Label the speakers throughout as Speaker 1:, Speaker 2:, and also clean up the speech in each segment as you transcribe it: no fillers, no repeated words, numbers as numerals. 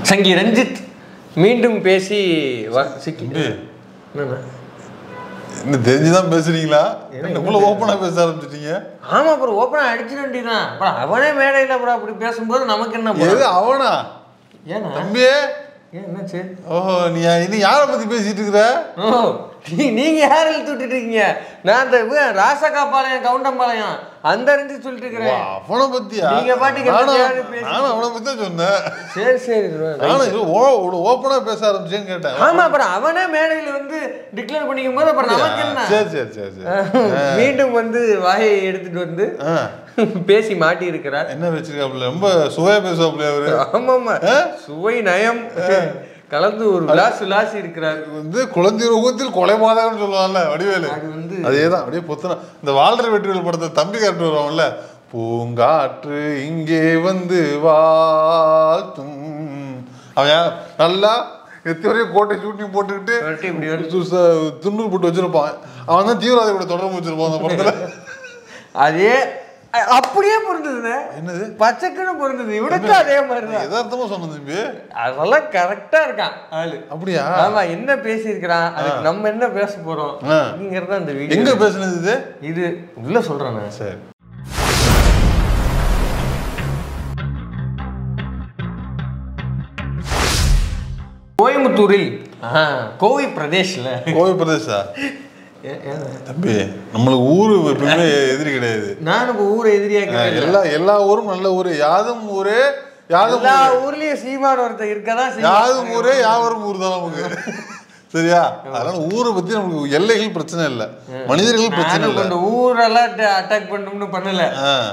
Speaker 1: சங்கி ரஞ்சித் மீண்டும் பேசி
Speaker 2: என்ன தெரிஞ்சுதான் பேசுறீங்களா? இவ்வளோ ஓப்பனாக பேச ஆரம்பிச்சிட்டீங்க.
Speaker 1: ஆமாம், அப்புறம் ஓப்பனாக அடிச்சிட வேண்டியதான். அப்புறம் அவனே மேடையில் அப்புறம் அப்படி பேசும்போது நமக்கு என்ன
Speaker 2: எது அவனா?
Speaker 1: ஏன்னா
Speaker 2: தம்பியே
Speaker 1: என்னாச்சு?
Speaker 2: ஓஹோ, நீ யாரை பற்றி பேசிட்டு இருக்கிற?
Speaker 1: ஓ, நீங்க யார் இழுத்து விட்டுட்டு இருக்கீங்க? நான் அந்த ராசகாபாளையம் கவுண்டம்பாளையம் அந்த இருந்து சொல்லிட்டு இருக்கிறேன்.
Speaker 2: அவனை பத்தியா?
Speaker 1: நீங்க பாட்டுக்கு
Speaker 2: நானும் அவனை பத்தி தான் சொன்னேன்.
Speaker 1: சரி சரி,
Speaker 2: நானும் ஓப்பனா பேச ஆரம்பிச்சேன்னு கேட்டேன்.
Speaker 1: ஆமா, அப்புறம் அவனே மேடையில் வந்து டிக்ளேர் பண்ணிக்கும் போது அப்புறம் நமக்கு என்ன?
Speaker 2: சரி சரி சரி சரி.
Speaker 1: மீண்டும் வந்து வாயை எடுத்துட்டு வந்து பேசி மாட்டி இருக்கிறார்.
Speaker 2: என்ன வச்சிருக்காப்புல? ரொம்ப சுவையா பேசுவாப்புல அவரு.
Speaker 1: ஆமா ஆமா, சுவை நயம் கலந்து ஒரு விளாசி இருக்கிறார்.
Speaker 2: வந்து குழந்தை ரூபத்தில் கொலைபாதகன்னு சொல்லுவாங்கல்ல வடிவேலு, அதேதான். அப்படியே பொத்துனா இந்த வாழ்ற வெற்றிவேல் படத்தை தம்பி காட்டு வருவாங்கல்ல, பூங்காற்று இங்கே வந்து வாழ்த்தும். அவன் நல்லா எத்தனையும் கோட்டை ஷூட்டிங் போட்டுக்கிட்டு துண்ணூறு போட்டு வச்சிருப்பான். அவன் தான் தீவிரவாதி கூட தொடர்பு வச்சிருப்பான் அந்த படத்துல.
Speaker 1: அதே அப்படியே பொருந்ததுண்ணே.
Speaker 2: என்னது
Speaker 1: பச்சைக்குன்னு பொருந்தது. இவனுக்கும் அதே மாதிரிதான்
Speaker 2: எதார்த்தமா சொன்னது.
Speaker 1: அதெல்லாம் கரெக்டா இருக்கான் ஆளு.
Speaker 2: அப்படியா?
Speaker 1: ஆமா, என்ன பேசியிருக்கிறான், அதுக்கு நம்ம என்ன பேச போறோம் அப்படிங்கறத அந்த வீடியோ.
Speaker 2: எங்க பேசுனது
Speaker 1: இது உள்ள சொல்றேன்.
Speaker 2: சரி.
Speaker 1: கோயம்புத்தூரில் கோவை பிரதேசா
Speaker 2: தம்பி, நம்மளுக்கு ஊரு எப்பவுமே எதிரி கிடையாது.
Speaker 1: நான் ஊரை எதிரியா
Speaker 2: எல்லா ஊரும் நல்ல ஊரு. யாதும் ஊரே
Speaker 1: எல்லா ஊர்லயும் சீமான் ஒருத்தர் இருக்கதான்.
Speaker 2: யாதும் ஊரே யாவரும் ஊர் தான் நமக்கு. சரியா? அதனால ஊரை பத்தி நமக்கு எல்லைகள் பிரச்சனை இல்லை, மனிதர்கள் பிரச்சனை இல்லை.
Speaker 1: இந்த ஊரெல்லாம் அட்டாக் பண்ணணும்னு பண்ணல,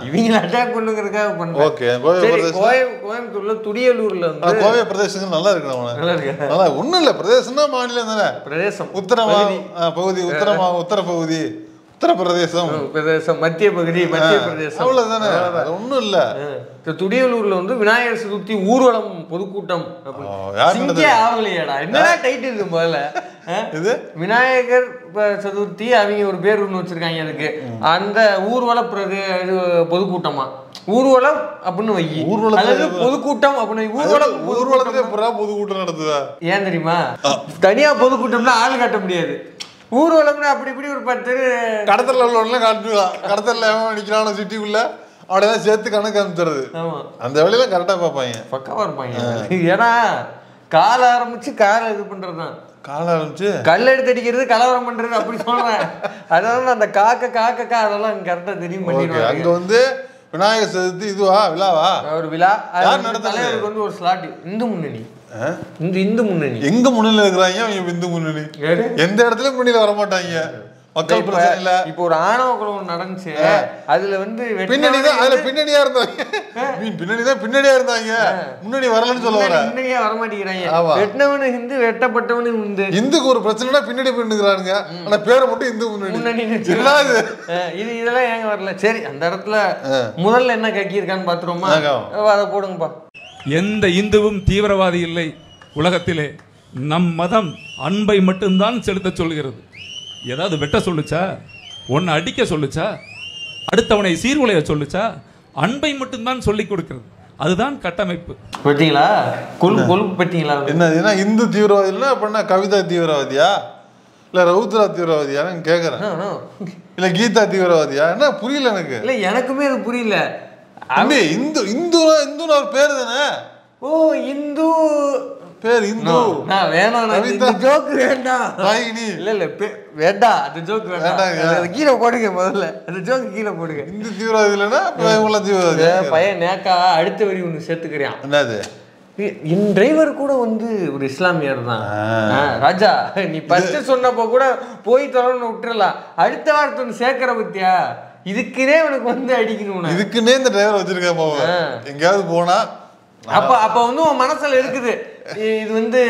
Speaker 1: இவங்களை அட்டாக் பண்ணுங்கிறதுக்காக பண்ணல.
Speaker 2: ஓகே.
Speaker 1: கோயம்புத்தூர்ல துடியலூர்ல வந்து
Speaker 2: கோவை பிரதேசம் நல்லா இருக்கு. நல்லா ஒண்ணும் இல்ல, பிரதேசம்னா மாநிலம் தானே.
Speaker 1: பிரதேசம்
Speaker 2: பகுதி உத்தரப்பகுதி, உத்தரப்பிரதேசம்,
Speaker 1: மத்திய பிரதேசம்,
Speaker 2: அவ்வளவுதானே. ஒண்ணும் இல்ல.
Speaker 1: துடியலூர்ல வந்து விநாயகர் சதுர்த்தி ஊர்வலம் பொதுக்கூட்டம். ஆகலையாடா, என்னடா டைட்டில் இருக்கு முதல்ல? இது விநாயகர் சதுர்த்தி அவங்க ஒரு பேர் ஒண்ணு வச்சிருக்காங்க அதுக்கு. அந்த ஊர்வல பொதுக்கூட்டமா, ஊர்வலம் அப்படின்னு வை, பொதுக்கூட்டம் அப்படின்னு.
Speaker 2: ஊர்வலத்திலே பொதுக்கூட்டம் நடத்துதா?
Speaker 1: ஏன் தெரியுமா? தனியா பொதுக்கூட்டம்னா ஆள் காட்ட முடியாது. ஊர்வலம்னா அப்படி இப்படி ஒரு 10
Speaker 2: கடத்தல உள்ளவங்களாம் காட்டுவான். கடத்தல எவன் நிக்கிறானோ சிட்டிக்குள்ள அப்படியெல்லாம் சேர்த்து கணக்கு அனுப்பிச்சுறது. அந்த வேலையெல்லாம் கரெக்டா பார்ப்பாங்க,
Speaker 1: பக்காவா இருப்பாங்க. ஏன்னா கால ஆரம்பிச்சு இது பண்றதுதான். கல் எடுத்து அடிக்கிறது, கலவரம் பண்றது அப்படி சொல்றேன். அதனால அந்த காக்க அதெல்லாம் கரெக்டா தெரியும் பண்ணிடுவாங்க.
Speaker 2: அங்க வந்து விநாயகர் சதுர்த்தி இதுவா விழாவா?
Speaker 1: ஒரு விழா தலைவருக்கு வந்து ஒரு ஸ்லாட். இந்து முன்னணி
Speaker 2: எங்க முன்னில இருக்கிறாங்க அவங்க? இந்து முன்னணி எந்த இடத்துல முன்னில வர மாட்டாங்க. மக்கள் பிரச்சனை இல்ல.
Speaker 1: இப்போ ஒரு ஆணவ குலம் நடந்துச்சு, அதுல வந்து
Speaker 2: பின்னணியா இருந்தாங்க. பின்னணியா இருந்தாங்க, முன்னணி வரலன்னு சொல்ல வர.
Speaker 1: முன்னணியா வர மாட்டேங்கிறாங்க. வெட்டினவனு ஹிந்து, வெட்டப்பட்டவனு ஹிந்து.
Speaker 2: இந்துக்கு ஒரு பிரச்சனைனா பின்னாடி போயிடுறாங்க. ஆனா பேரை மட்டும் இந்து முன்னணி.
Speaker 1: இதெல்லாம் ஏங்க வரல? சரி, அந்த இடத்துல முதல்ல என்ன கக்கி இருக்கான்னு பாத்துருவோமா? அதை போடுங்கப்பா.
Speaker 3: எந்த இந்துவும் தீவிரவாதி இல்லை உலகத்திலே. நம் மதம் அன்பை மட்டும்தான் செலுத்த சொல்கிறது. ஏதாவது வெட்ட சொல்லுச்சா? ஒன்னு அடிக்க சொல்லுச்சா? அடுத்தவனை சீர்குலைய சொல்லுச்சா? அன்பை மட்டும்தான் சொல்லிக் கொடுக்கிறது. அதுதான் கட்டமைப்பு.
Speaker 1: பார்த்தீங்களா? கொழுப்பு பார்த்தீங்களா?
Speaker 2: என்ன இந்து தீவிரவாதி இல்ல அப்படின்னா கவிதா தீவிரவாதியா இல்ல ரவுத்ரா தீவிரவாதியான்னு கேக்குறேன். இல்ல கீதா தீவிரவாதியா? என்ன புரியல எனக்கு.
Speaker 1: இல்ல எனக்குமே அது புரியல.
Speaker 2: இந்து ஒரு பேரு தானே.
Speaker 1: ஓ, இந்து
Speaker 2: பேர் இந்து.
Speaker 1: நான் வேணாம், இந்த ஜோக் வேண்டாம். இல்ல வேண்டாம், அந்த ஜோக் வேண்டாம். கீழே போடுங்க முதல்ல, அந்த ஜோக் கீழே போடுங்க.
Speaker 2: இந்து தீவிரவாதி இல்லைன்னா தீவிரவாதி.
Speaker 1: பையன் நேக்கா அடுத்த வரி ஒண்ணு சேர்த்துக்கிறான்.
Speaker 2: என்னது?
Speaker 1: என் டிரைவர் கூட வந்து ஒரு இஸ்லாமியர் தான். ராஜா, நீ ஃபர்ஸ்ட் சொன்னப்போ கூட போய் தொடர்ந்து விட்டுறலாம், அடுத்த வாரத்தை ஒன்று சேர்க்கிற பத்தியா? இதுக்குன்னே உனக்கு வந்து அடிக்கணும்.
Speaker 2: இதுக்குன்னே இந்த டிரைவர் வச்சிருக்கேன். எங்கேயாவது போனா
Speaker 1: அப்ப வந்து உன் மனசுல இருக்குது, இது வந்து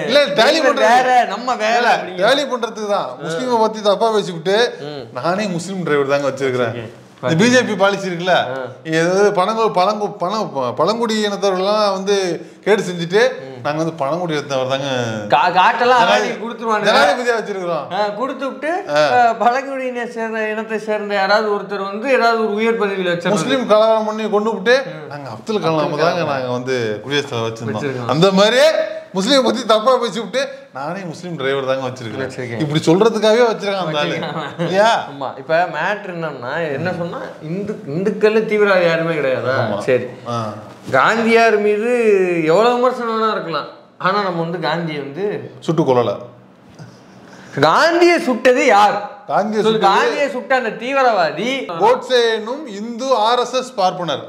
Speaker 2: இல்ல டேலி
Speaker 1: வேற, நம்ம வேற
Speaker 2: டேலி பண்றதுக்கு தான். முஸ்லீமை பத்தி தப்பா பேசிவிட்டு நானே முஸ்லீம் டிரைவர் தாங்க வச்சிருக்கிறேன். இந்த பிஜேபி பாலிசி இருக்குல்ல, ஏதாவது பழங்குடி இனத்தவர்கள்லாம் வந்து கேடு செஞ்சுட்டு நாங்க வந்து பழங்குடி இனத்தவர் தாங்க
Speaker 1: காட்டெல்லாம் கொடுத்துருவாங்க,
Speaker 2: ஜனாதிபதியா வச்சிருக்கிறோம்.
Speaker 1: கொடுத்து விட்டு பழங்குடியினை சேர்ந்த இனத்தை சேர்ந்த யாராவது ஒருத்தர் வந்து ஏதாவது ஒரு உயர் பதவியில் வச்சு
Speaker 2: முஸ்லீம் கலவரம் பண்ணி கொண்டு விட்டு நாங்க அப்துல் கலாம் தாங்க நாங்க வந்து குடியரசு வச்சிருந்தோம். அந்த மாதிரியே முஸ்லீம் பத்தி தப்பா பேசி விட்டு நானே முஸ்லீம் டிரைவர் தாங்க வச்சிருக்கேன் இப்படி சொல்றதுக்காகவே வச்சிருக்காங்க.
Speaker 1: இப்ப மேட்ரு என்னன்னா என்ன சொன்னா இந்துக்கள் தீவிரவாதி யாருமே கிடையாதா? சரி, காந்தியார் மீது எவ்வளவு விமர்சனம் வேணா இருக்கலாம், ஆனா நம்ம வந்து காந்தியை வந்து
Speaker 2: சுட்டு கொல்லல.
Speaker 1: காந்தியை சுட்டது யார்?
Speaker 2: காந்தியை
Speaker 1: சுட்ட அந்த தீவிரவாதி
Speaker 2: கோட்சேனும் இந்து RSS பார்ப்பனர்.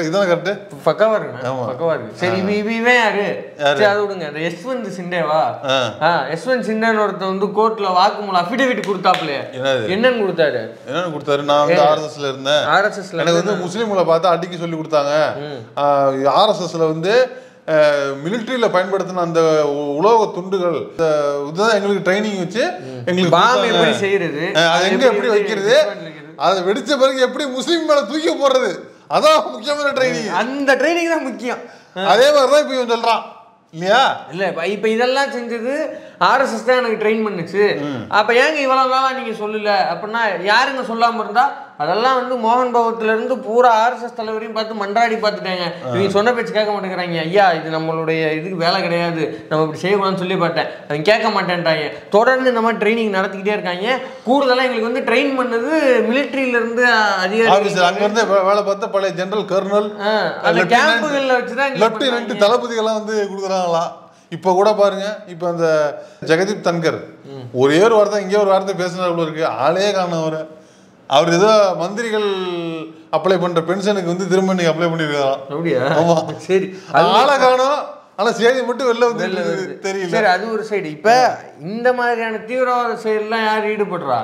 Speaker 2: இதுதான் கரெக்ட், பக்கவா இருக்கு.
Speaker 1: சரி, இவன் யாரு? சரி, அது விடுங்க. அந்த யஷ்வந்த் சிண்டேவா? யஷ்வந்த் சிண்டேன்னு ஒருத்தர் வந்து கோர்ட்ல வாக்குமூலம் அஃபிடவிட் கொடுத்தாப்லையே, என்னன்னு கொடுத்தாரு?
Speaker 2: நான் வந்து RSSல இருந்தேன். எனக்கு வந்து முஸ்லீம்களை பார்த்து அடிக்க சொல்லி கொடுத்தாங்க. RSSல வந்து மிலிட்டரியில பயன்படுத்தின அந்த உலோக துண்டுகள் இதுதான் எங்களுக்கு ட்ரைனிங் வச்சு எங்களுக்கு
Speaker 1: பாம் எப்படி செய்யறது,
Speaker 2: அது எங்க எப்படி வைக்கிறது, அதை வெடிச்ச பிறகு எப்படி முஸ்லீம் மேல தூக்கி போடுறது, அதான் முக்கியமான ட்ரைனிங்.
Speaker 1: அந்த ட்ரைனிங் தான் முக்கியம்.
Speaker 2: அதே மாதிரிதான் இப்ப இவன் சொல்றான் இல்லையா?
Speaker 1: இல்ல இப்ப இதெல்லாம் செஞ்சது RSS தான் எனக்கு ட்ரெயின் பண்ணுச்சு. அப்ப ஏங்க இவ்வளவு நாளா நீங்க சொல்லல அப்படின்னா யாருங்க சொல்லாம இருந்தா? அதெல்லாம் வந்து மோகன் பகவத்ல இருந்து பூரா RSS தலைவரையும் பார்த்து மன்றாடி பார்த்துட்டாங்க. இவங்க சொன்ன பேச்சு கேட்க மாட்டேங்கிறாங்க. ஐயா, இது நம்மளுடைய இதுக்கு வேலை கிடையாது, நம்ம இப்படி செய்யக்கூடாதுன்னு சொல்லி பார்த்தேன். அவங்க கேட்க மாட்டேன்ட்டாங்க. தொடர்ந்து இந்த மாதிரி ட்ரைனிங் நடத்திக்கிட்டே இருக்காங்க. கூடுதலாக எங்களுக்கு வந்து ட்ரெயின் பண்ணது மிலிட்ரியில இருந்து அதிகாரி,
Speaker 2: அங்க இருந்து வேலை பார்த்த பழைய ஜெனரல் கர்னல்
Speaker 1: அந்த கேம்புகள்ல வச்சுதான்
Speaker 2: லெப்டினன்ட் தளபதிகள்லாம் வந்து கொடுக்குறாங்களா. இப்ப கூட பாருங்க, இப்ப அந்த ஜெகதீப் தன்கர் ஒரே ஒரு வார்த்தை இங்கே ஒரு வார்த்தை பேசினார் இருக்கு, ஆளே காண. அவர் ஏதோ மந்திரிகள் அப்ளை பண்ற பென்ஷனுக்கு வந்து திரும்ப நீங்க அப்ளை பண்ணிருக்காராம்.
Speaker 1: சரி,
Speaker 2: ஆளை காணோம், ஆனா செய்தி மட்டும் வெளில வந்து தெரியல.
Speaker 1: சரி, அது ஒரு சைடு. இப்ப இந்த மாதிரியான தீவிரவாத செயல்லாம் யார் ஈடுபடுறா?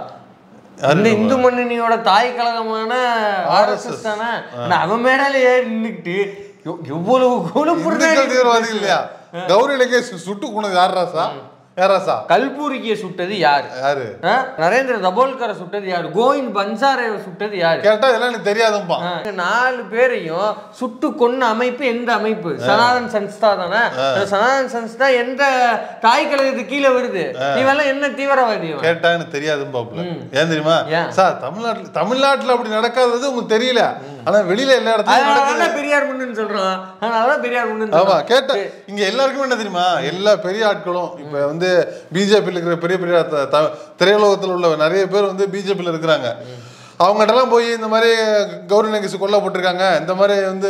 Speaker 1: அந்த இந்து மண்ணினியோட தாய் கழகமான RSS தானே. அவன் மேடால ஏறி நின்றுக்கிட்டு எவ்வளவு
Speaker 2: தீவிரவாதி இல்லையா? கௌரி லங்கேஷ் சுட்டு கொண்டது யாராசா?
Speaker 1: கல்பூரியை சுட்டது யாரு? நரேந்திர தபோல்கரை சுட்டது யாரு? கோவிந்த் பன்சாரை சுட்டது யாரு?
Speaker 2: கேட்டா இதெல்லாம் எனக்கு தெரியாதும்பா.
Speaker 1: 4 பேரையும் சுட்டு கொன்ன அமைப்பு எந்த அமைப்பு? சனாதன் சன்ஸ்தா தானே. சனாதன் சன்ஸ்தா எந்த தாய் கழகத்துக்கு கீழே வருது? இவெல்லாம் என்ன தீவிரவாதி?
Speaker 2: கேட்டா எனக்கு தெரியாதும்பாப்ல. ஏன் தெரியுமா சார்? தமிழ்நாட்டுல அப்படி நடக்காதது உங்களுக்கு தெரியல, ஆனா வெளியில எல்லா இடத்துலயும்
Speaker 1: பெரியார் முன்னு சொல்றான். அதனாலதான் பெரியார் முன்னு.
Speaker 2: ஆமா, கேட்ட இங்க எல்லாருக்குமே என்ன தெரியுமா? எல்லா பெரிய ஆட்களும் இப்ப வந்து பிஜேபியில் இருக்கிற பெரிய பெரிய திரையுலகத்தில் உள்ள நிறைய பேர் வந்து பிஜேபியில் இருக்கிறாங்க. அவங்ககிட்டலாம் போய் இந்த மாதிரி கௌரி லங்கேஷ் கொல்லப்பட்டிருக்காங்க, இந்த மாதிரி வந்து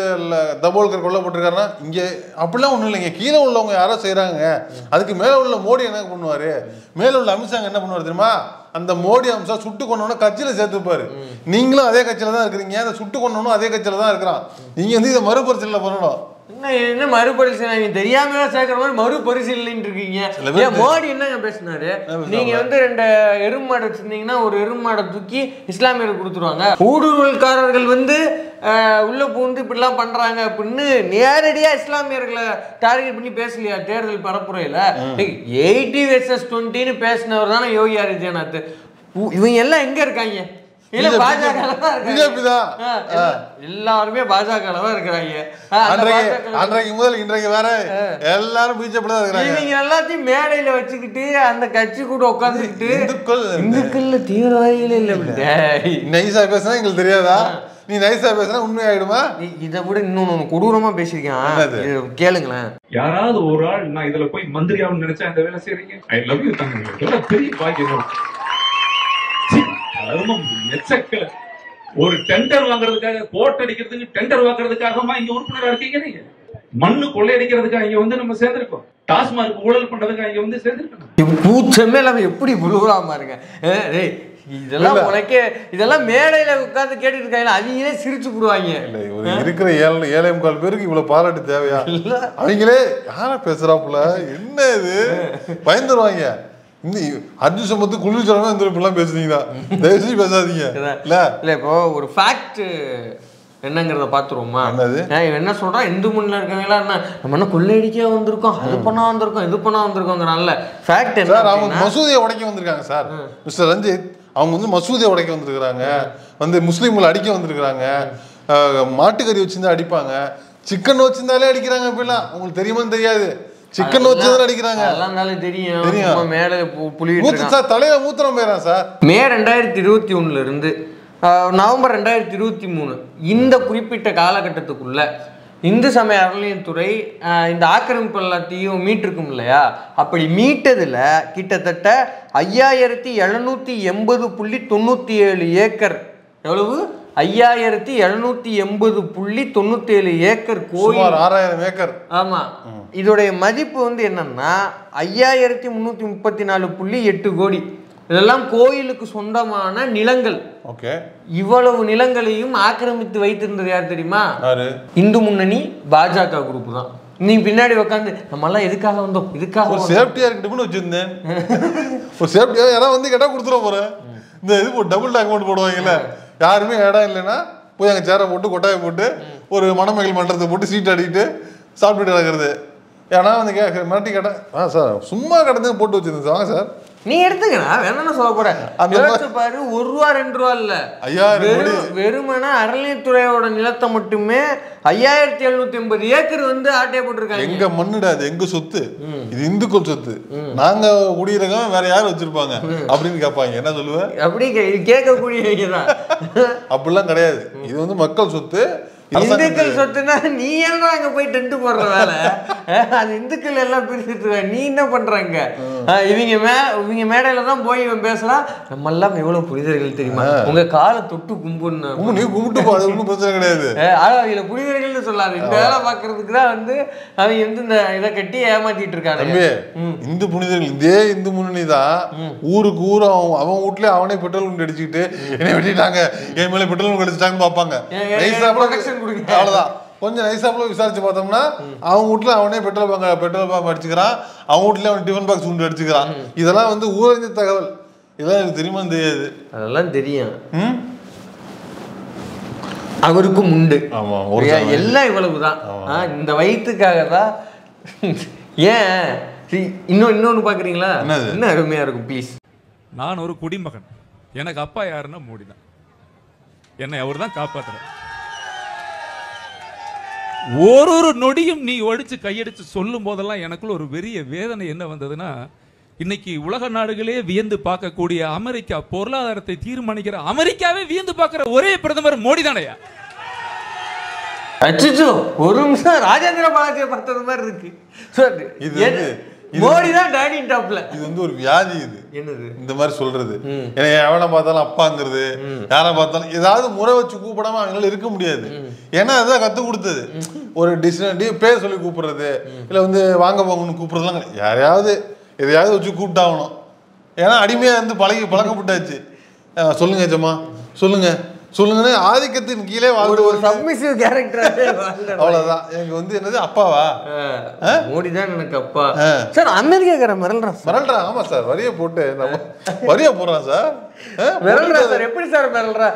Speaker 2: தபோல்கர் கொல்லப்பட்டிருக்காருன்னா இங்கே அப்படிலாம் ஒன்றும் இல்லைங்க. கீழே உள்ளவங்க யாரோ செய்கிறாங்க, அதுக்கு மேலே உள்ள மோடி என்ன பண்ணுவார், மேலே உள்ள அமித்ஷா என்ன பண்ணுவார் தெரியுமா? அந்த மோடி அம்சா சுட்டு கொண்டோன்னா கட்சியில் சேர்த்துப்பாரு. நீங்களும் அதே கட்சியில் தான் இருக்கிறீங்க, அதை சுட்டு கொண்டோனும் அதே கட்சியில் தான் இருக்கிறான். நீங்கள் வந்து இதை மறுபரிசீலனை பண்ணணும்.
Speaker 1: என்ன மறுபரிசீலனை? தெரியாம சேர்க்கிற மாதிரி மறுபரிசீலனை இருக்கீங்க. மோடி என்னங்க பேசினாரு? நீங்க வந்து 2 எருமாடை வச்சிருந்தீங்கன்னா ஒரு எருமாடை தூக்கி இஸ்லாமியர்கள் கொடுத்துருவாங்க. ஊடுருவல்காரர்கள் வந்து உள்ள பூந்து இப்படிலாம் பண்றாங்க அப்படின்னு நேரடியா இஸ்லாமியர்களை டார்கெட் பண்ணி பேசலையா தேர்தல் பரப்புரையில? 80 versus 20 பேசினவர் தானே யோகி ஆதித்யநாத். இவங்க எல்லாம் எங்க இருக்காங்க? எல்லாருமே பாஜக இருக்கிறாங்க.
Speaker 2: அன்றைக்கு முதல் இன்றைக்கு வேற எல்லாரும் பிஜேபி தான் இருக்காங்க.
Speaker 1: இவங்க எல்லாத்தையும் மேடையில வச்சுக்கிட்டு அந்த கட்சி கூட உட்காந்துக்கிட்டு இந்துக்கள்ல தீவிரவாதிகளே இல்ல
Speaker 2: நைசா பேசினா எங்களுக்கு தெரியாதா? நீ நைசா பேசினா உண்மையாயிடுமா?
Speaker 1: இதை விட இன்னொன்னு கொடூரமா பேசிருக்கேன், கேளுங்களேன்.
Speaker 3: யாராவது ஒரு ஆள் நான் இதுல போய் மந்திரியாவும் நினைச்சா இந்த வேலை செய்றீங்க. ஐ லவ் யூ தாங்க, பெரிய பாக்கியம். ஒரு டெண்டர் வாங்குறதுக்காக, கோட் அடிக்கிறதுக்கு டெண்டர் வாங்குறதுக்காகமா இங்க உறுப்பினரா இருக்கீங்க? நீங்க மண்ணு கொள்ளையடிக்கிறதுக்காக இங்க வந்து நம்ம சேர்ந்திருக்கோம். டாஸ்மார்க் ஊழல் பண்றதுக்காக இங்க வந்து சேர்ந்திருக்கோம்.
Speaker 1: கூச்சமே இல்லாம எப்படி புழுவலாமா இருங்க. இதெல்லாம் உனக்கே இதெல்லாம் மேடையில உட்கார்ந்து கேட்டுட்டு இருக்காங்க, அவங்களே சிரிச்சு போடுவாங்க.
Speaker 2: இருக்கிற 7.25 பேருக்கு இவ்வளவு பாராட்டு தேவையா? அவங்களே யாரா பேசுறாப்புல, என்ன இது பயந்துருவாங்க. இந்த அர்ஜுன் சம்பத்து குளிர்ச்சாலும் இந்த இப்படிலாம் பேசுறீங்களா? தயவுசெய்து பேசாதீங்க.
Speaker 1: இல்ல இப்போ ஒரு ஃபேக்ட் என்னங்கிறத பாத்துருவோமா? என்ன சொல்றா, இந்து முன்னில இருக்கவங்களா என்ன நம்ம என்ன கொள்ளையடிக்க வந்திருக்கோம், அது பண்ணா வந்திருக்கோம், இது பண்ணா வந்திருக்கோங்கிறனால ஃபேக்ட் என்ன?
Speaker 2: அவங்க மசூதியை உடைக்க வந்திருக்காங்க சார். மிஸ்டர் ரஞ்சித் அவங்க வந்து மசூதியை உடைக்க வந்திருக்கிறாங்க, வந்து முஸ்லீம்களை அடிக்க வந்திருக்கிறாங்க, மாட்டுக்கறி வச்சிருந்தா அடிப்பாங்க, சிக்கன் வச்சிருந்தாலே அடிக்கிறாங்க. இப்பெல்லாம் உங்களுக்கு தெரியுமான்னு தெரியாது, சிக்கன் வச்சுதான் அடிக்கிறாங்க.
Speaker 1: தெரியும். மேல புலி
Speaker 2: சார் தலையில மூத்திரம் போயிடறான் சார்.
Speaker 1: மே 2021 இருந்து நவம்பர் 2023 இந்த குறிப்பிட்ட காலகட்டத்துக்குள்ள இந்து சமய அறநிலையத்துறை இந்த ஆக்கிரமிப்பு எல்லாத்தையும் மீட்டிருக்கும் இல்லையா? அப்படி மீட்டதுல கிட்டத்தட்ட 5780.97 ஏக்கர். எவ்வளவு? 5780.97 ஏக்கர் கோயில்,
Speaker 2: 6000 ஏக்கர்.
Speaker 1: ஆமா. இதோடைய மதிப்பு வந்து என்னன்னா 5334.8 கோடி. இதெல்லாம் கோயிலுக்கு சொந்தமான நிலங்கள்.
Speaker 2: ஓகே.
Speaker 1: இவ்வளவு நிலங்களையும் ஆக்கிரமித்து வைத்திருந்தது யார் தெரியுமா? இந்து முன்னணி பாஜக குரூப் தான். நீ பின்னாடி உட்காந்து நம்ம எல்லாம் எதுக்காக வந்தோம், இதுக்காக
Speaker 2: ஒரு சேஃப்டியா இருக்கட்டும்னு வச்சிருந்தேன். ஒரு சேஃப்டியா யாராவது வந்து இடம் கொடுத்துட போறேன். இந்த இது டபுள் டாக்குமெண்ட் போடுவாங்கல்ல, யாருமே இடம் இல்லைன்னா போய் அங்கே சேரை போட்டு கொட்டாயை போட்டு ஒரு மணமகள் மன்றத்தை போட்டு சீட் அடிக்கிட்டு சாப்பிட்டுட்டு கிடக்கிறது. ஏன்னா வந்து மிரட்டி கடை சார் சும்மா கடந்து போட்டு வச்சிருந்தேன் சார். வாங்க சார்
Speaker 1: நீ எடுத்துக்கடா, வேணா சொல்ல போற. பாரு, ₹1 ₹2 இல்ல, வெறுமனா அறநிலையத்துறையோட நிலத்தை மட்டுமே 5780 ஏக்கர் வந்து ஆட்டையை போட்டிருக்காங்க.
Speaker 2: எங்க மண்ணுடா, அது எங்க சொத்து, இது இந்துக்கள் சொத்து, நாங்க குடியிருக்கோம், வேற யாரும் வச்சிருப்பாங்க அப்படின்னு கேட்பாங்க. என்ன சொல்லுவேன்?
Speaker 1: அப்படி கேட்கக்கூடியதான்.
Speaker 2: அப்படிலாம் கிடையாது, இது வந்து மக்கள் சொத்து,
Speaker 1: இந்துக்கள் சொத்துனா நீ எல்லாம் அங்க போய் டென்ட் போடுற வேலை. அது இந்துக்கள் எல்லாம் பிரிச்சுட்டு நீ என்ன பண்றாங்க? இவங்க மேடையில தான் போய் இவன் பேசலாம். நம்ம எல்லாம் எவ்வளவு புனிதர்கள் தெரியுமா, உங்க காலை தொட்டு கும்பிடணும்,
Speaker 2: நீ கும்பிட்டு போ, அது ஒன்றும் பிரச்சனை கிடையாது.
Speaker 1: அவங்க புனிதர்கள்னு சொல்லாது. இந்த வேலை பாக்குறதுக்கு தான் வந்து அவங்க வந்து இந்த இதை கட்டி ஏமாத்திட்டு இருக்காங்க.
Speaker 2: இந்து புனிதர்கள் இதே இந்து முன்னணி தான் ஊருக்கு ஊர் அவன் வீட்லயே அவனே பெட்ரோல் குண்டு அடிச்சுக்கிட்டு என்னை வெட்டிட்டாங்க, என் மேல பெட்ரோல் குண்டு அடிச்சுட்டாங்கன்னு பாப்பாங்க. அவ்வளவுதான். கொஞ்சம் நைஸாப்ல விசாரிச்சு பார்த்தோம்னா அவங்க வீட்டுல அவனே பெட்ரோல் பம்ப் அடிச்சுக்கிறான், அவங்க வீட்டுல அவன் டிஃபன் பாக்ஸ் உண்டு அடிச்சுக்கிறான். இதெல்லாம் வந்து ஊரறிஞ்ச தகவல். இதெல்லாம் எனக்கு தெரியுமா தெரியாது?
Speaker 1: அதெல்லாம் தெரியும், அவருக்கும் உண்டு. எல்லாம் இவ்வளவுதான். இந்த வயிற்றுக்காக தான். ஏன் இன்னொன்னு பாக்குறீங்களா? என்ன அருமையா இருக்கும் ப்ளீஸ்.
Speaker 3: நான் ஒரு குடிமகன், எனக்கு அப்பா யாருன்னா மோடி தான், என்னை அவர் தான் காப்பாற்றுறார். ஒரு நொடியும் நீ ஒடிச்சு கையடிச்சு சொல்லும் போதெல்லாம் எனக்குள்ள ஒரு பெரிய வேதனை என்ன வந்ததுன்னா, இன்னைக்கு உலக நாடுகளே வியந்து பார்க்கக்கூடிய அமெரிக்கா, பொருளாதாரத்தை தீர்மானிக்கிற அமெரிக்காவே வியந்து பார்க்கிற ஒரே பிரதமர் மோடி தானையா?
Speaker 1: அச்சோ, ஒரு நிமிஷம் ராஜேந்திர பாலாஜியை பார்த்தது மாதிரி இருக்கு. மோடி தான் டைனிங் டாப்ல.
Speaker 2: இது வந்து ஒரு வியாதி. இது
Speaker 1: என்னது
Speaker 2: இந்த மாதிரி சொல்றது? எனக்கு எவனை பார்த்தாலும் அப்பாங்கிறது, யாரை பார்த்தாலும் ஏதாவது முறை வச்சு கூப்பிடாம அவங்களால இருக்க முடியாது. ஏன்னா அதுதான் கத்து கொடுத்தது. ஒரு பேர் சொல்லி கூப்பிடுறது, இல்ல வந்து வாங்க போங்கன்னு கூப்பிடுறதுலாம் யாரையாவது எதையாவது வச்சு கூப்பிட்டாகணும். ஏன்னா அடிமையா இருந்து பழக்கப்பட்டாச்சு. சொல்லுங்க ஜம்மா, சொல்லுங்க சொல்லுங்கன்னு ஆதிக்கத்தின் கீழே வாழ்ந்து
Speaker 1: ஒரு சப்மிசிவ் கேரக்டர்.
Speaker 2: அவ்வளவுதான். எனக்கு வந்து என்னது அப்பாவா?
Speaker 1: மோடி தான் எனக்கு அப்பா சார். அமெரிக்காக்கார மிரல்றான்.
Speaker 2: ஆமா சார், வரிய போட்டு வரிய போடுறான் சார்.
Speaker 1: மிரல்றா சார். எப்படி சார் மிரல்றா?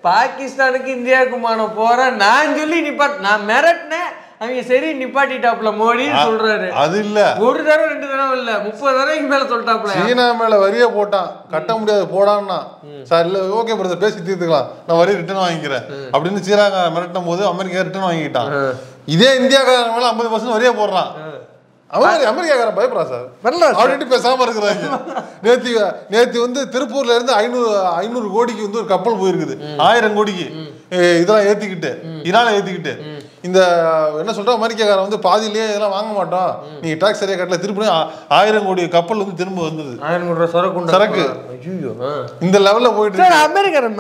Speaker 1: பாகிஸ்தானுக்கு இந்தியாவுக்குமான போற நான் சொல்லி நான் மிரட்டினேன், அவங்க சரி நிப்பாட்டிட்டாப்ல மோடி சொல்றாரு.
Speaker 2: அது இல்ல,
Speaker 1: ஒரு தடவை 2 தடவை இல்ல, 30 தடவைக்கு மேல சொல்லிட்டாப்ல.
Speaker 2: சீனா மேல வரிய போட்டான், கட்ட முடியாது போடான்னா. சார் இல்ல ஓகே பிரதர், பேசி தீர்த்துக்கலாம், நான் வரி ரிட்டர்ன் வாங்கிக்கிறேன் அப்படின்னு சீனாங்க மிரட்டும் போது அமெரிக்கா ரிட்டர்ன் வாங்கிட்டான். இதே இந்தியாக்காரன் மேல 50% வரியா போடுறான். அமெரிக்காக்காரன் பயப்படுறான் சார். ஆல்ரெடி பேசாம இருக்கிறாங்க. நேத்து வந்து திருப்பூர்ல இருந்து 500 கோடிக்கு வந்து ஒரு கப்பல் போயிருக்குது. 1000 கோடிக்கு இதெல்லாம் ஏத்திக்கிட்டு, இறால ஏத்திக்கிட்டு. இந்த என்ன சொல்ற, அமெரிக்காக்காரன் வந்து பாதியிலேயே இதெல்லாம் வாங்க மாட்டோம், நீங்க டாக்ஸ் சரியா கட்டல, திருப்பி 1000 கோடி கப்பல் வந்து திரும்ப வந்தது.
Speaker 1: 1000 கோடி சரக்கு.
Speaker 2: இந்த லெவல்ல போயிட்டு
Speaker 1: அமெரிக்காரன்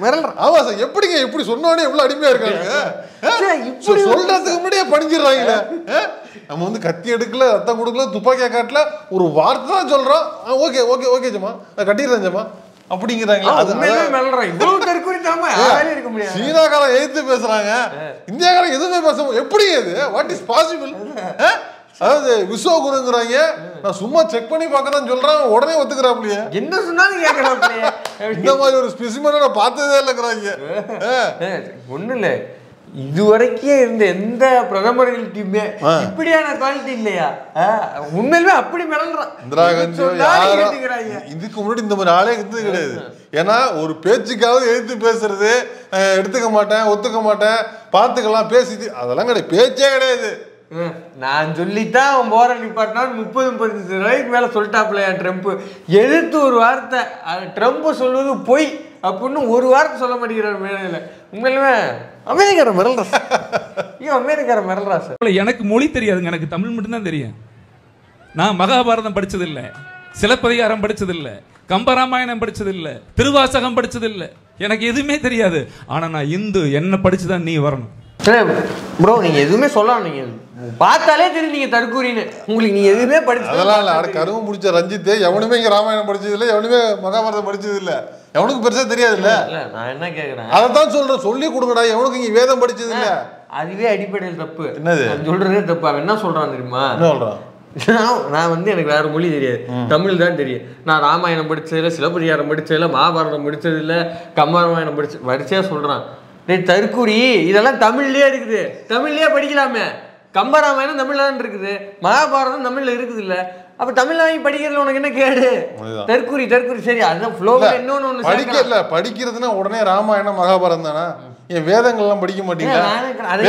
Speaker 1: மிரல்றான்.
Speaker 2: ஆமா சார். எப்படிங்க இப்படி சொன்னோடனே எவ்வளவு அடிமையா இருக்காங்க? சொல்றதுக்கு முன்னாடியே பணிஞ்சிடறாங்களே. நம்ம வந்து கத்தி எடுக்கல, ரத்தம் கொடுக்கல, துப்பாக்கியா காட்டல, ஒரு வார்த்தை தான் சொல்றோம். ஓகே ஓகே ஓகே ஜமா, கட்டிடுறேன் ஜமா அப்படிங்கிறாங்களா? சீனாக்காரன் எதிர்த்து பேசுறாங்க, இந்தியாக்காரன் எதுவுமே பேச எப்படி? அது வாட் இஸ் பாசிபிள்? அதாவது விஸ்வகுருங்கிறாங்க, நான் சும்மா செக் பண்ணி பார்க்கறேன்னு சொல்றேன், உடனே ஒத்துக்கிறாப்லையே.
Speaker 1: என்ன சொன்னாலும் கேட்கறாப்லையே.
Speaker 2: இந்த மாதிரி ஒரு ஸ்பெசிமனை நான் பார்த்ததே இல்லைங்கிறாங்க.
Speaker 1: ஒண்ணு இல்ல, இதுவரைக்கும் இருந்த எந்த பிரதமர்கள்ட்டையுமே இப்படியான குவாலிட்டி இல்லையா? உண்மையிலுமே அப்படி மிளறான்.
Speaker 2: இந்திரா காந்தி இதுக்கு முன்னாடி இந்த மாதிரி ஆளே இருந்தது கிடையாது. ஏன்னா ஒரு பேச்சுக்காவது எதிர்த்து பேசுறது, எடுத்துக்க மாட்டேன், ஒத்துக்க மாட்டேன், பார்த்துக்கலாம், பேசி அதெல்லாம் கிடையாது, பேச்சே கிடையாது.
Speaker 1: நான் சொல்லித்தான் அவன் போற நிப்பாட்டினா 30-35 ரூபாய்க்கு மேல சொல்லிட்டாப்லையா ட்ரம்ப். எதிர்த்து ஒரு வார்த்தை, ட்ரம்ப் சொல்வது பொய் அப்படின்னு ஒரு வார்த்தை சொல்ல மாட்டேங்கிறார் மேடையில. உண்மையிலுமே அமெரிக்கார மிரல்றா. அமெரிக்கார மிரல்றா சார்.
Speaker 3: எனக்கு மொழி தெரியாதுங்க, எனக்கு தமிழ் மட்டும்தான் தெரியும். நான் மகாபாரதம் படிச்சதில்லை, சிலப்பதிகாரம் படிச்சதில்லை, கம்பராமாயணம் படிச்சதில்லை, திருவாசகம் படிச்சதில்லை, எனக்கு எதுவுமே தெரியாது. ஆனா நான் இந்து, என்ன படிச்சுதான் நீ வரணும்.
Speaker 1: ப்ரோ நீங்க எதுவுமே சொல்லலாம், நீங்க பார்த்தாலே தெரியும் நீங்க தற்கூறின்னு. உங்களுக்கு நீங்க எதுவுமே படிச்சு
Speaker 2: அதெல்லாம் இல்ல. கருவு முடிச்ச ரஞ்சித் எவனுமே இங்க ராமாயணம் படிச்சது இல்லை, எவனுமே மகாபாரதம் படிச்சது இல்லை, எவனுக்கு பெருசா தெரியாது இல்ல.
Speaker 1: நான் என்ன கேக்குறேன்,
Speaker 2: அதான் சொல்றேன், சொல்லி கொடுங்கடா. எவனுக்கு இங்க வேதம் படிச்சது இல்ல,
Speaker 1: அதுவே அடிப்படையில் தப்பு.
Speaker 2: என்னது
Speaker 1: சொல்றதே தப்பு. அவன் என்ன சொல்றான் தெரியுமா?
Speaker 2: என்ன சொல்றான்?
Speaker 1: நான் வந்து எனக்கு வேற மொழி தெரியாது, தமிழ் தான் தெரியும். நான் ராமாயணம் படிச்சதில்லை, சிலப்பதிகாரம் படிச்சதில்லை, மகாபாரதம் படிச்சதில்லை, கம்பராமாயணம் படிச்சே சொல்றான். தற்கூரி இதெல்லாம் தமிழ்லயே இருக்குது, தமிழ்லயே படிக்கலாமே. கம்பராமாயணம் தமிழ்ல தான் இருக்குது, மகாபாரதம் தமிழ்ல இருக்குது இல்ல. அப்ப தமிழ் வாங்கி படிக்கிறதுல உனக்கு என்ன கேடு? தற்கூரி தற்கூரி சரி, அதுதான் ஃப்ளோல. இன்னொன்னு
Speaker 2: படிக்கல, படிக்கிறதுனா உடனே ராமாயணம் மகாபாரதம் தானா? ஏன் வேதங்கள்லாம் படிக்க மாட்டீங்களா?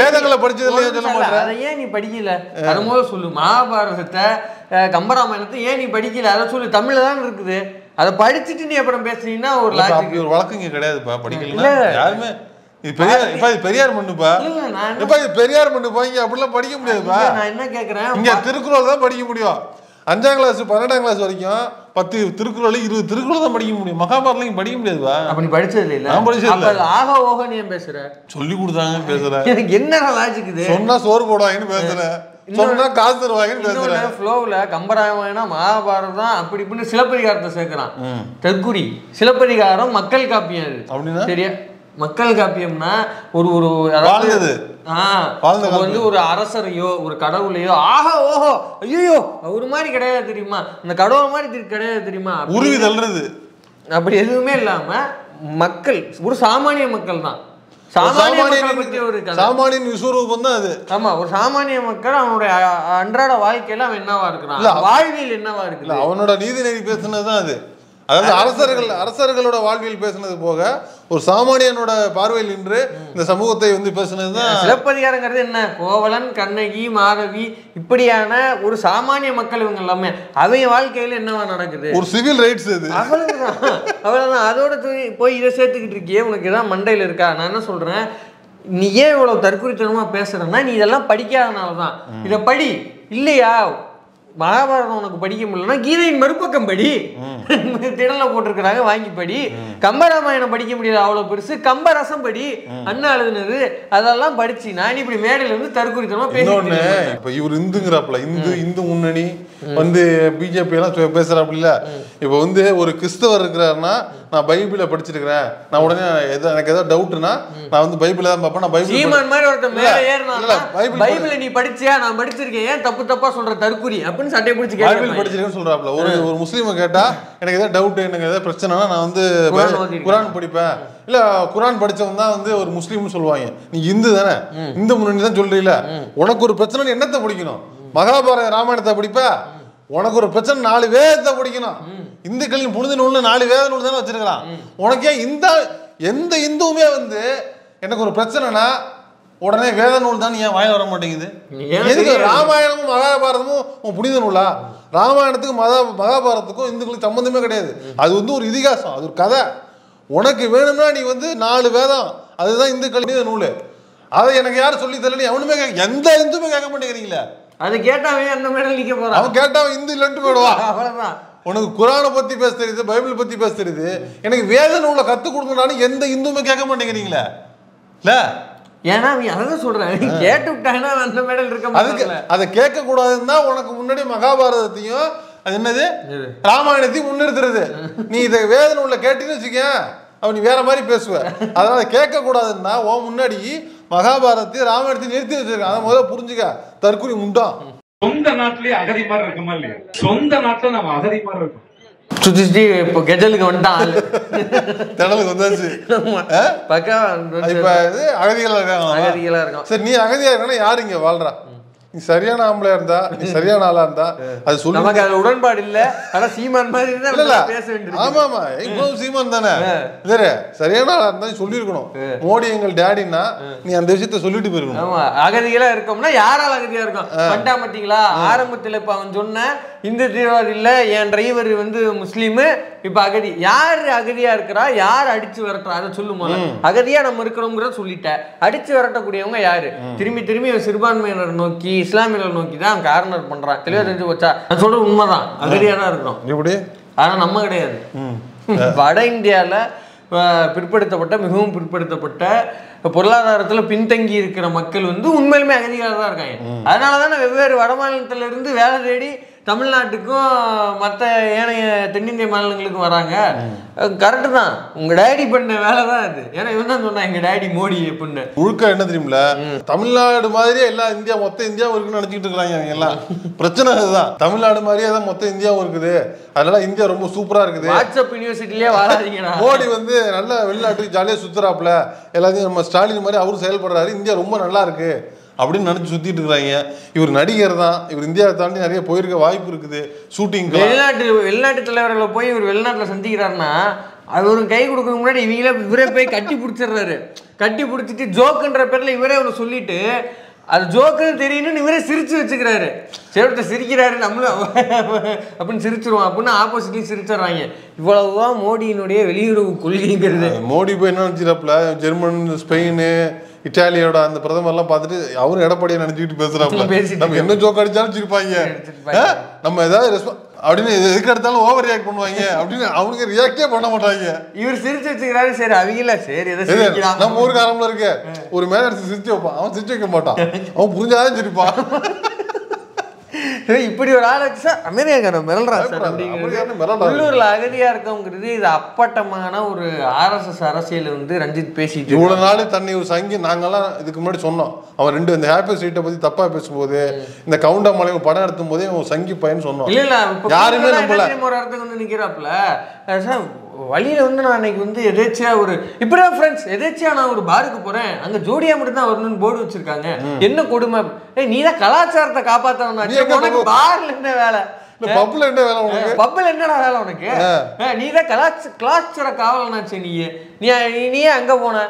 Speaker 2: வேதங்களை படிச்சது இல்லையா சொல்ல மாட்டேன்.
Speaker 1: அதை ஏன் நீ படிக்கல? அது முதல்ல சொல்லு. மகாபாரதத்தை, கம்பராமாயணத்தை ஏன் நீ படிக்கல? அதை சொல்லு. தமிழ்ல தான் இருக்குது, அதை படிச்சுட்டு நீ அப்புறம் பேசுனீங்கன்னா ஒரு லாஜிக்.
Speaker 2: ஒரு வழக்கு இங்க கிடையாதுப்பா. படிக்கல யாருமே. இது பெரியார் மண்ணுப்பா. இப்ப இது பெரியார் மண்ணுப்பா. இங்க அப்படிலாம் படிக்க முடியாதுப்பா.
Speaker 1: நான் என்ன கேக்குறேன்,
Speaker 2: இங்க திருக்குறள் தான் படிக்க முடியும். 5ஆம் கிளாஸ் 12ஆம் கிளாஸ் வரைக்கும் 10 திருக்குறள் 20 திருக்குறள் தான் படிக்க முடியும். மகாபாரதம் இங்க படிக்க முடியாதுப்பா.
Speaker 1: அப்ப நீ படிச்சது இல்ல.
Speaker 2: நான் படிச்சது இல்ல.
Speaker 1: ஆக ஓக நீ பேசுற,
Speaker 2: சொல்லி கொடுத்தாங்க பேசுற.
Speaker 1: எனக்கு என்ன லாஜிக் இது?
Speaker 2: சொன்னா சோறு போடுவாங்கன்னு பேசுற, சொன்னா காசு தருவாங்கன்னு பேசுற.
Speaker 1: ஃப்ளோல கம்பராமாயணம் மகாபாரதம் அப்படி இப்படின்னு சிலப்பதிகாரத்தை சேர்க்கிறான். தற்குறி சிலப்பதிகாரம் மக்கள் காப்பியம். அது அப்படின்னா சரியா? மக்கள் காப்பியம்னா ஒரு ஒரு வந்து ஒரு அரசரையோ ஒரு கடவுளையோ ஆஹா ஓஹோ ஐயோ அவரு மாதிரி கிடையாது தெரியுமா, அந்த கடவுள் மாதிரி கிடையாது தெரியுமா,
Speaker 2: உருவி தள்ளுறது
Speaker 1: அப்படி எதுவுமே இல்லாம மக்கள் ஒரு சாமானிய மக்கள் தான்.
Speaker 2: சாமானியன் விஸ்வரூபம் தான் அது.
Speaker 1: ஆமா, ஒரு சாமானிய மக்கள் அவனுடைய அன்றாட வாழ்க்கையில அவன் என்னவா இருக்கிறான், வாழ்வியல் என்னவா இருக்கு,
Speaker 2: அவனோட நீதி நெறி பேசுனதுதான் அது. அதாவது அரசர்களோட வாழ்வியல் பேசுனது போக ஒரு சாமானியனோட பார்வையில் நின்று இந்த சமூகத்தை வந்து பேசுனதுதான்
Speaker 1: சிலப்பதிகாரங்கிறது. என்ன, கோவலன், கண்ணகி, மாதவி இப்படியான ஒரு சாமானிய மக்கள் இவங்க எல்லாமே அவங்க வாழ்க்கையில என்னவா நடக்குது,
Speaker 2: ஒரு சிவில் ரைட்ஸ் அது.
Speaker 1: அவ்வளவுதான். அதோட போய் இதை சேர்த்துக்கிட்டு இருக்கியே, உனக்கு இதான் மண்டையில இருக்கா? நான் என்ன சொல்றேன், நீ ஏன் இவ்வளவு தற்குறித்தனமா பேசுறேன்னா நீ இதெல்லாம் படிக்காதனாலதான். இதை படி. இல்லையா மகாபாரதம் உனக்கு படிக்க முடியலன்னா கீதையின் மறுபக்கம் படி, திடல போட்டிருக்கிறாங்க வாங்கி படி. கம்பராமாயணம் படிக்க முடியாது அவ்வளவு பெருசு, கம்பரசம் படி, அண்ணா எழுதுனது, அதெல்லாம் படிச்சு நான் இப்படி மேடையில வந்து தற்குறித்தனமா பேசுறேன்.
Speaker 2: இப்ப இவர் இந்துங்கிறாப்ல, இந்து முன்னணி வந்து பிஜேபி எல்லாம் பேசுறாப்புல. இப்ப வந்து ஒரு கிறிஸ்தவர் இருக்கிறாருன்னா நான் பைபிளை படிச்சிருக்கிறேன், நான் உடனே எனக்கு ஏதாவது டவுட்னா நான் வந்து பைபிளை தான் பார்ப்பேன். நான்
Speaker 1: பைபிள் மாதிரி ஒருத்தர் மேல ஏறினா பைபிளை நீ படிச்சியா, நான் படிச்சிருக்கேன், ஏன் தப்பு தப்பா சொல்ற தற்குறி அப்படின்னு சட்டை பிடிச்சி
Speaker 2: பைபிள் படிச்சிருக்கேன்னு சொல்றாப்ல. ஒரு முஸ்லீமை கேட்டா எனக்கு ஏதாவது டவுட், எனக்கு ஏதாவது பிரச்சனைனா நான் வந்து குரான் படிப்பேன். இல்ல குரான் படிச்சவன் தான் வந்து ஒரு முஸ்லீம்னு சொல்லுவாங்க. நீ இந்து தானே, இந்து முன்னணி தான் சொல்றீல, உனக்கு ஒரு பிரச்சனை என்னத்தை படிக்கணும்? மகாபாரத ராமாயணத்தை படிப்ப? உனக்கு ஒரு பிரச்சனை 4 வேதத்தை படிக்கணும். இந்துக்களின் புனித நூல்னு 4 வேத நூல் தானே வச்சிருக்கலாம். உனக்கே எந்த இந்துவுமே வந்து எனக்கு ஒரு பிரச்சனைனா உடனே வேத நூல் தான் ஏன் வாயில வர மாட்டேங்குது? எதுக்கு ராமாயணமும் மகாபாரதமும் புனித நூலா? ராமாயணத்துக்கும் மகாபாரதத்துக்கும் இந்துக்களுக்கு சம்பந்தமே கிடையாது. அது வந்து ஒரு இதிகாசம், அது ஒரு கதை. உனக்கு வேணும்னா நீ வந்து 4 வேதம், அதுதான் இந்துக்கள் புனித நூல். அதை எனக்கு யாரும் சொல்லி தரல, எவனுமே எந்த இந்துமே கேட்க மாட்டேங்கிறீங்களா?
Speaker 1: அது கேட்டாவே அந்த மேடல் நிக்க போறான்.
Speaker 2: அவன் கேட்டாவன் இந்து இல்லைன்ட்டு போயிடுவான். அவ்வளவுதான். உனக்கு குரானை பத்தி பேச தெரியுது, பைபிள் பத்தி பேச தெரியுது, எனக்கு வேத நூலை கத்து கொடுக்கணும்னாலும் எந்த இந்துமே கேட்க மாட்டேங்கிறீங்களா? இல்ல
Speaker 1: ஏன்னா அதான் சொல்றேன், கேட்டு விட்டாங்கன்னா அந்த மேடல் இருக்க மாட்டாங்க.
Speaker 2: அதை கேட்க கூடாதுன்னு தான் உனக்கு முன்னாடி மகாபாரதத்தையும் அது என்னது ராமாயணத்தையும் முன்னிறுத்துறது. நீ இதை வேத நூல்ல கேட்டீங்கன்னு வச்சுக்க, அவன் நீ வேற மாதிரி பேசுவ. அதனால கேட்க கூடாதுன்னா உன் முன்னாடி மகாபாரதத்தை ராமாயணத்தை நிறுத்தி வச்சிருக்க. அதை முதல்ல புரிஞ்சுக்க. தற்குறி முண்டான்.
Speaker 3: சொந்த நாட்டிலேயே அகதி மாதிரி இருக்குமா இல்லையா? சொந்த நாட்டுல நம்ம அகதி மாதிரி இருக்கும்.
Speaker 1: சுத்தி இப்போ கெஜலுக்கு வந்துட்டான்,
Speaker 2: திடலுக்கு வந்தாச்சு.
Speaker 1: பக்கா
Speaker 2: இப்ப இது அகதிகளா இருக்காங்க. சரி, நீ அகதியா இருக்கா, யாரு இங்க வாழ்றா? நீ சரியான ஆம்பளையா இருந்தா, நீ சரியான ஆளா இருந்தா அது சொல்லு.
Speaker 1: நமக்கு அது உடன்பாடு இல்ல. ஆனா சீமான் மாதிரி பேச வேண்டியது.
Speaker 2: ஆமா ஆமா, இவ்வளவு சீமான் தானே. சரியான ஆளா இருந்தா சொல்லிருக்கணும். மோடி எங்கள் டேடின்னா நீ அந்த விஷயத்த சொல்லிட்டு போயிருக்கணும்.
Speaker 1: ஆமா, அகதிகளா இருக்கோம்னா யாரால அகதியா இருக்கும்? பண்டா மாட்டீங்களா? ஆரம்பத்துல இப்ப அவன் சொன்ன இந்த தீவிரவாதி இல்ல, என் டிரைவர் வந்து முஸ்லீமு, இப்ப அகதி. யாரு அகதியா இருக்கிறா, யார் அடிச்சு விரட்டுறா, அதை சொல்லுமா? அகதியா நம்ம இருக்கிறோங்கிறத சொல்லிட்ட, அடிச்சு விரட்டக்கூடியவங்க யாரு? திரும்பி திரும்பி சிறுபான்மையினர் நோக்கி, இஸ்லாமியர்கள் நோக்கி தான் கார்னர் பண்றான். தெளிவா தெரிஞ்சு போச்சா? நான் சொல்றது உண்மைதான், அகதியா தான் இருக்கிறோம்.
Speaker 2: எப்படி?
Speaker 1: ஆனா நம்ம கிடையாது. வட இந்தியால பிற்படுத்தப்பட்ட, மிகவும் பிற்படுத்தப்பட்ட, பொருளாதாரத்தில் பின்தங்கி இருக்கிற மக்கள் வந்து உண்மையிலுமே அகதிகளாக தான் இருக்காங்க. அதனால தானே வெவ்வேறு வட மாநிலத்தில இருந்து வேலை தேடி தமிழ்நாட்டுக்கும் மற்ற ஏனைய தென்னிந்திய மாநிலங்களுக்கும் வராங்க. கரெக்டு தான், உங்க டேடி பண்ண வேலை தான் அது. ஏன்னா இவன் தான் சொன்னா எங்க டேடி மோடி அப்படின்னு.
Speaker 2: முழுக்க என்ன தெரியுமில்ல, தமிழ்நாடு மாதிரியே எல்லாம் இந்தியா, மொத்த இந்தியாவும் இருக்குன்னு நினைச்சிட்டு இருக்காங்க அவங்க எல்லாம். பிரச்சனை அதுதான், தமிழ்நாடு மாதிரியே தான் மொத்த இந்தியாவும் இருக்குது, அதனால இந்தியா ரொம்ப சூப்பரா இருக்குது.
Speaker 1: வாட்ஸ்அப் யூனிவர்சிட்டிலேயே வாழாதீங்கடா.
Speaker 2: மோடி வந்து நல்ல வெளிநாட்டுக்கு ஜாலியாக சுத்துறாப்புல, எல்லாத்தையும் நம்ம ஸ்டாலின் மாதிரி அவரும் செயல்படுறாரு, இந்தியா ரொம்ப நல்லா இருக்கு அப்படின்னு நினைச்சு சுத்திட்டு இருக்கிறாங்க. இவர் நடிகர் தான், இவர் இந்தியாவை தாண்டி நிறைய போயிருக்க வாய்ப்பு இருக்குது. ஷூட்டிங்
Speaker 1: வெளிநாட்டு தலைவர்களை போய் இவர் வெளிநாட்டில் சந்திக்கிறாருன்னா அவரு கை கொடுக்கறதுக்கு முன்னாடி இவரே போய் கட்டி பிடிச்சிடுறாரு. கட்டி பிடிச்சிட்டு ஜோக்குன்ற பேர்ல இவரே ஒன்று சொல்லிட்டு அது ஜோக்குன்னு தெரியணும்னு இவரே சிரிச்சு வச்சுக்கிறாரு. சேவத்தை சிரிக்கிறாரு நம்மளும் அப்படின்னு சிரிச்சிருவோம் அப்படின்னு ஆப்போசிட்லையும் சிரிச்சிடுறாங்க. இவ்வளவுதான் மோடியினுடைய வெளியுறவு கொள்கைங்கிறது.
Speaker 2: மோடி போய் என்ன நினைச்சிடாப்புல, ஜெர்மன், ஸ்பெயின், இட்டாலியோட அந்த பிரதமர்லாம் பார்த்துட்டு அவரும் எடப்பாடியை நினைச்சுக்கிட்டு பேசுறாப்புல. நம்ம என்ன ஜோக் அடிச்சாலும் சிரிப்பாங்க, நம்ம ஏதாவது அப்படின்னு எதுக்கு எடுத்தாலும் ஓவர் ரியாக்ட் பண்ணுவாங்க அப்படின்னு அவனுக்கு ரியாக்டே பண்ண மாட்டாங்க.
Speaker 1: இவர் சிரிச்சு வச்சுக்கிறாரு. சரி அவங்கள சரி
Speaker 2: நம்ம ஊருக்கு ஆரம்பல இருக்க ஒரு மேல சிரிச்சு வைப்பான், அவன் சிரிச்சு வைக்க மாட்டான், அவன் புரிஞ்சாதான் சிரிப்பான்.
Speaker 1: இப்படி ஒரு ஆள் வச்சு அமெரிக்கான உள்ளூர்ல அகதியா இருக்கவங்கிறது இது அப்பட்டமான ஒரு RSS அரசியல் வந்து ரஞ்சித் பேசிட்டு
Speaker 2: இவ்வளவு நாள் தன்னை ஒரு சங்கி. நாங்கெல்லாம் இதுக்கு முன்னாடி சொன்னோம், அவன் இந்த ஹாப்பி ஸ்ட்ரீட்டை பத்தி தப்பா பேசும்போது, இந்த கவுண்டமலை படம் எடுத்தும் போதே அவன் சங்கி பையன் சொன்னோம்.
Speaker 1: இல்ல
Speaker 2: யாருமே நம்பல.
Speaker 1: ஒரு இடத்துக்கு வந்து நிக்கிறாப்புல வழியில வந்து நான் அன்னைக்கு வந்து எதேச்சியா ஒரு இப்படிதான் ஃப்ரெண்ட்ஸ் எதேச்சியா நான் ஒரு பாருக்கு போறேன், அங்க ஜோடியா மட்டும் தான் வரணும்னு போர்டு வச்சிருக்காங்க. என்ன கொடுமை, நீ தான் கலாச்சாரத்தை காப்பாத்தணும், பார்ல என்ன வேலை,
Speaker 2: பப்ல என்ன வேலை உனக்கு,
Speaker 1: பப்ல என்னடா வேலை உனக்கு, நீ தான் கலாச்சார காவலனாச்சு, நீ அங்க போன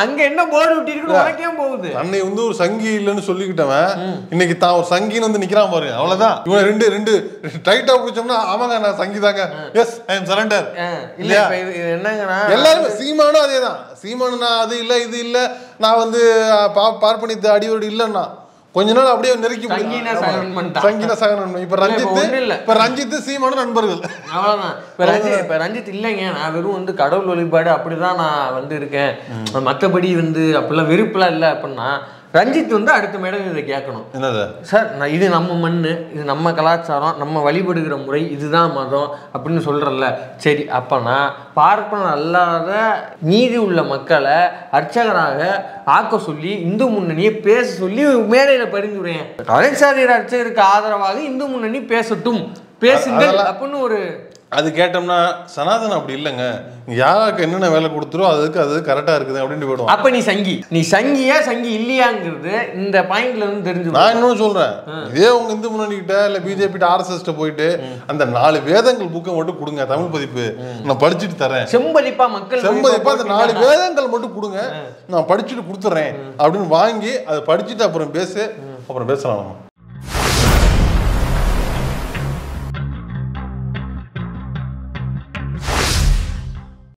Speaker 1: அங்க என்ன போர்டு விட்டு இருக்கு உனக்கே போகுது.
Speaker 2: அன்னை வந்து ஒரு சங்கி இல்லைன்னு சொல்லிக்கிட்டவன் இன்னைக்கு தான் ஒரு சங்கின்னு வந்து நிக்கிறான் பாரு, அவ்வளவுதான். இவன் ரெண்டு டைட்டா பிடிச்சோம்னா ஆமாங்க நான் சங்கி தாங்க, எஸ் ஐ எம் சரண்டர்.
Speaker 1: இல்ல என்னங்கன்னா
Speaker 2: எல்லாருமே சீமானும் அதேதான். சீமானு நான் அது இல்ல இது இல்ல, நான் வந்து பார்ப்பனித்த அடியோடு இல்லைன்னா கொஞ்ச நாள் அப்படியே நெருக்கி சங்கீன சகனம். இப்ப ரஞ்சித் சீமானும் நண்பர்கள்,
Speaker 1: அவ்வளவுதான். இப்ப ரஞ்சித் இல்லைங்க, நான் வெறும் வந்து கடவுள் வழிபாடு அப்படிதான் நான் வந்து இருக்கேன், மற்றபடி வந்து அப்படிலாம் வெறுப்புலாம் இல்லை அப்படின்னா ரஞ்சித் வந்து அடுத்த மேடம் இதை கேட்கணும்.
Speaker 2: என்னது
Speaker 1: சார், இது நம்ம மண்ணு, இது நம்ம கலாச்சாரம், நம்ம வழிபடுகிற முறை, இதுதான் மதம் அப்படின்னு சொல்றல. சரி, அப்பனா பார்ப்பனர் அல்லாத நீதி உள்ள மக்களை அர்ச்சகராக ஆக்க சொல்லி இந்து முன்னணியை பேச சொல்லி மேடையில பரிந்துரையேன். கலைச்சாரியர் அர்ச்சகருக்கு ஆதரவாக இந்து முன்னணி பேசட்டும், பேசுங்கள் அப்படின்னு ஒரு
Speaker 2: அது கேட்டோம்னா சனாதனம் அப்படி இல்லைங்க, யாருக்கு என்னென்ன வேலை கொடுத்துரும் அதுக்கு அது கரெக்டா இருக்குது அப்படின்னு போயிடும்.
Speaker 1: அப்ப நீ சங்கியா சங்கி இல்லையாங்கிறது இந்த பாயிண்ட்ல இருந்து தெரிஞ்சு.
Speaker 2: நான் இன்னும் சொல்றேன், இதே உங்க இந்து முன்னணி கிட்ட இல்ல பிஜேபி RSS போயிட்டு அந்த 4 வேதங்கள் புக்கை மட்டும் கொடுங்க, தமிழ் பதிப்பு நான் படிச்சுட்டு தரேன்,
Speaker 1: செம்பதிப்பா மக்கள்
Speaker 2: செம்பதிப்பா அந்த 4 வேதங்கள் மட்டும் கொடுங்க நான் படிச்சுட்டு கொடுத்துறேன் அப்படின்னு வாங்கி அதை படிச்சுட்டு அப்புறம் பேசலாம்.